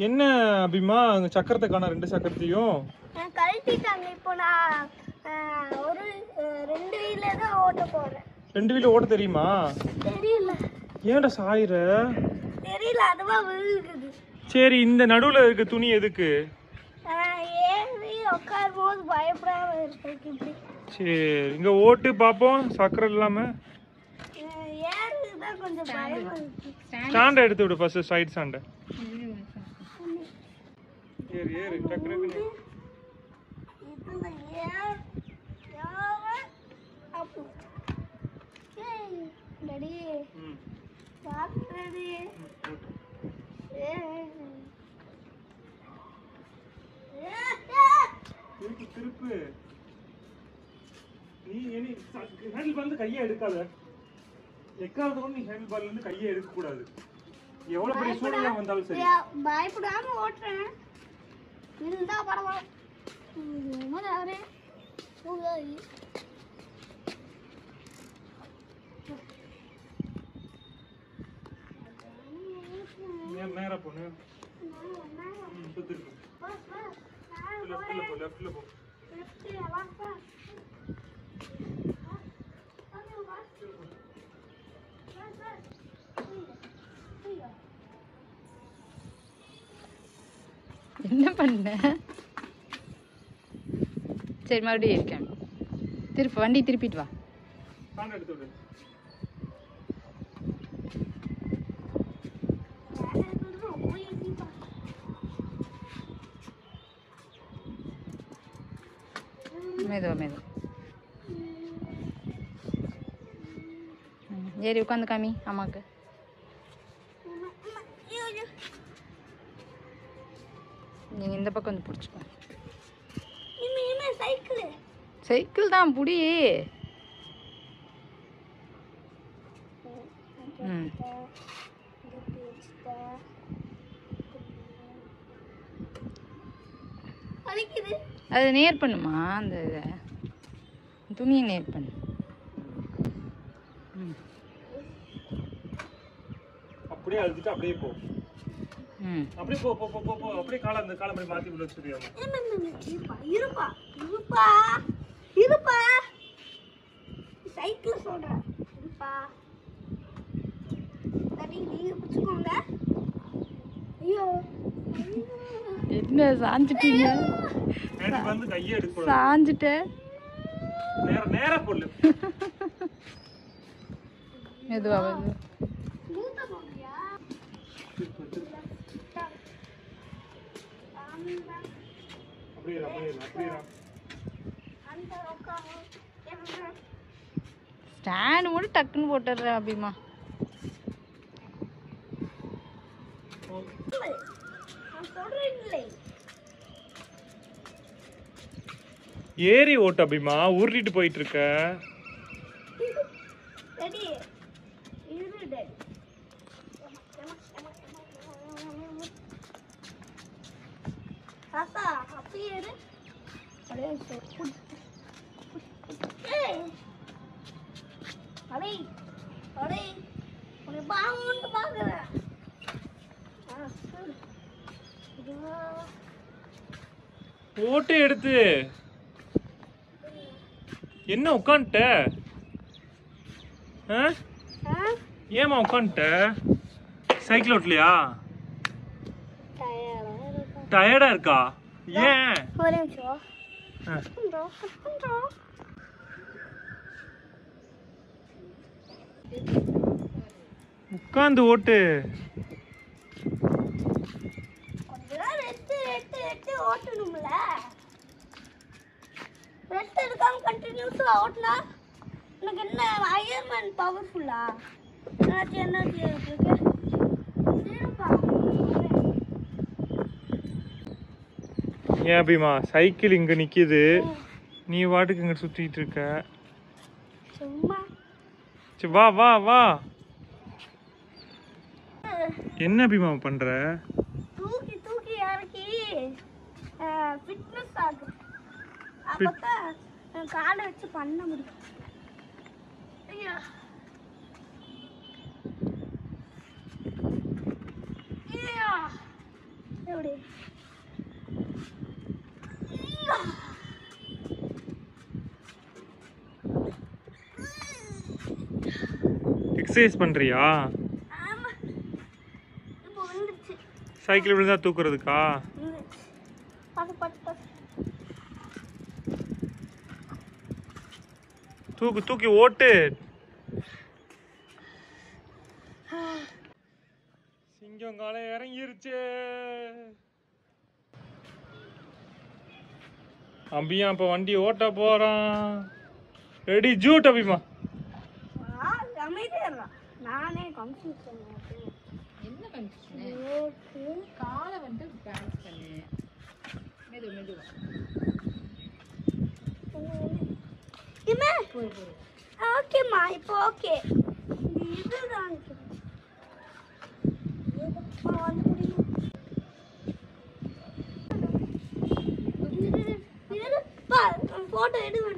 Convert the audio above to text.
என்ன அபிமா அங்க சக்கரத்தை காண? 2 சக்கரத்தையும் கழட்டிட்டாங்க. இப்போ நான் ஒரு 2 வீல்ல தான் ஓட்ட போறேன். 2 வீல் ஓட்ட தெரியுமா? தெரியல. ஏன்டா சாயிர? தெரியல, அதுவா விழுகுது. சரி, இந்த நடுவுல இருக்க துணி எதுக்கு? ஏறி உட்காரும்போது பயப்படாம இருக்கு. இப்படி சரி, இங்க ஓட்டு பாப்போம். சக்கரம் இல்லாம ஏறுதான் கொஞ்சம் பயமா இருக்கு. ஸ்டாண்ட் எடுத்து விடு ஃபர்ஸ்ட். சைடு ஸ்டாண்ட் ஏறு ஏறு டக்குனு. இதுல ஏர் யாவ அப்பு. டடி பாக்குறடி. திருப்பு. நீ ஏனி ஹேண்டில் பால்ல கையை எடுக்காத. எக்காவது கூட நீ ஹேண்டில் பால்ல இருந்து கையை எடுக்க கூடாது. எவ்வளவு பெரிய சூழ்நிலை வந்தாலும் சரி. பயப்படாம ஓட்டுறேன். இருந்தா பரவாயில்ல. மதாரே ஓய். நேரா போடு. திருப்பு. லெஃப்ட்ல போ, லெஃப்ட்ல போ. லெஃப்ட்ல வா. என்ன பண்ண? சரி, மறுபடியும் இருக்கேன். திருப்பி வண்டி திருப்பிட்டு வா. மெதுவா மெதுவா ஏறி உட்காந்து காமி அம்மாக்கு. நீங்க இந்த பக்கம் வந்து பிடிச்சிக்கோ. சைக்கிள் தான் புடி. அது நேர் பண்ணுமா? அந்த துணியை நேர் பண்ணு. அப்படியே அழுத்திட்டு அப்படியே போ. அப்படியே போ போ போ போ. அப்படியே காலை அந்த காலை அப்படியே மாத்தி விட சொல்லியாமா. இருப்பா இருப்பா இருப்பா. சைக்கிள் சொல்றேன். இருப்பா. சரி, நீங்க பிடிச்சுக்கோங்க. ஐயோ, என்ன சாஞ்சிட்டீங்க? ஹேண்டில் வந்து கையை எடுக்க கூடாது. சாஞ்சிட்ட. நேரா நேரா போடு. மெதுவா மெதுவா. ஸ்டாண்ட் மட்டும் டக்குன்னு போட்டுடுற அபிமா. ஏறி ஓட்டு அபிமா. ஊர்லிட்டு போயிட்டு இருக்க. ஓட்டு எடுத்து என்ன உட்காந்துட்ட? ஏமா உட்காந்துட்ட? சைக்கிள் ஓட்டலையா? டயர்டா இருக்கா? ஏன்? உட்காந்து ஓட்டு. ஓட்டணும்ல. ரெஸ்ட் எடுக்காம கண்டினியூஸா ஓட்டுனா எனக்கு என்ன அயர்மேன் பவர்ஃபுல்லா? எனர்ஜி இருக்கு. ஏன் அபிமா சைக்கிள் இங்க நிக்குது, நீ வாட்டுக்கு இங்க சுத்திட்டு இருக்க. சும்மா வா வா வா. என்ன அபிமா பண்ற? தூக்கி தூக்கி இறக்கி ஃபிட்னஸ் ஆகும். அப்பதான் காலை வச்சு பண்ண முடியும். ஐயா ஐயா எப்படி எக்ஸசைஸ் பண்றியா? ஆமா இப்போ வந்துருச்சு. சைக்கிள் விழுந்தா தூக்குறதுக்கா? பாத்து பாத்து பாத்து தூக்கு தூக்கி ஓட்டு. சிங்கம் காலை இறங்கிருச்சு. அம்பியா இப்ப வண்டி ஓட்ட போறான். ரெடி ஜூட் அபிமா. அமைதியா நானே கன்ஃபியூஸ் பண்ணேன். என்ன கன்ஃபியூஷன்? காலை வந்து பேலன்ஸ் பண்ணு. மெது மெதுவா. இம்மா ஓகேம்மா இப்போ ஓகே. இதுதான் போட்டோ எடுங்க.